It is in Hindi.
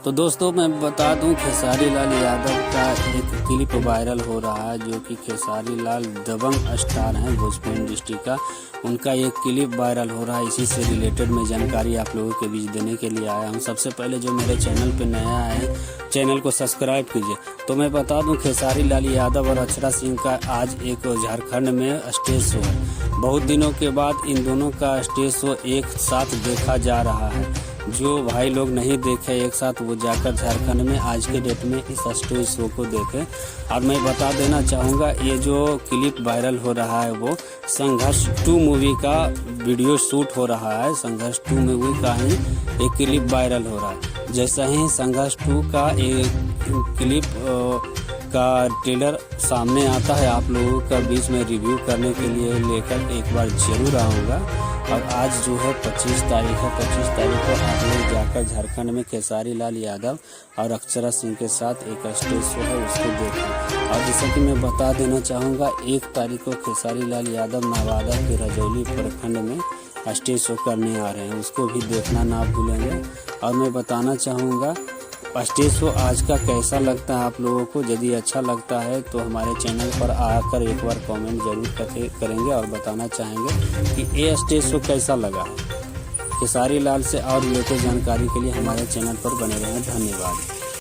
तो दोस्तों मैं बता दूं, खेसारी लाल यादव का एक क्लिप वायरल हो रहा है, जो कि खेसारी लाल दबंग स्टार हैं भोजपुर इंडस्ट्री का। उनका एक क्लिप वायरल हो रहा है। इसी से रिलेटेड मैं जानकारी आप लोगों के बीच देने के लिए आया हूं। सबसे पहले जो मेरे चैनल पे नया है, चैनल को सब्सक्राइब कीजिए। तो मैं बता दूं, खेसारी लाल यादव और अक्षरा सिंह का आज एक झारखंड में स्टेज शो है। बहुत दिनों के बाद इन दोनों का स्टेज शो एक साथ देखा जा रहा है। जो भाई लोग नहीं देखे एक साथ, वो जाकर झारखंड में आज के डेट में इस स्टेज शो को देखें। और मैं बता देना चाहूँगा, ये जो क्लिप वायरल हो रहा है वो संघर्ष 2 मूवी का वीडियो शूट हो रहा है। संघर्ष 2 मूवी का ही एक क्लिप वायरल हो रहा है। जैसा ही संघर्ष 2 का एक क्लिप का ट्रेलर सामने आता है, आप लोगों का बीच में रिव्यू करने के लिए लेकर एक बार जरूर आऊँगा। और आज जो है 25 तारीख है, 25 तारीख को आप लोग जाकर झारखंड में खेसारी लाल यादव और अक्षरा सिंह के साथ एक स्टेज शो है, उसको देखें। और जैसा कि मैं बता देना चाहूँगा, 1 तारीख को खेसारी लाल यादव नवादा के रजौली प्रखंड में स्टेज शो करने आ रहे हैं, उसको भी देखना ना भूलेंगे। और मैं बताना चाहूँगा, स्टेज शो आज का कैसा लगता है आप लोगों को। यदि अच्छा लगता है तो हमारे चैनल पर आकर एक बार कमेंट जरूर करेंगे और बताना चाहेंगे कि ये स्टेज शो कैसा लगा है। खेसारी लाल से और रिलेटेड जानकारी के लिए हमारे चैनल पर बने रहें। धन्यवाद।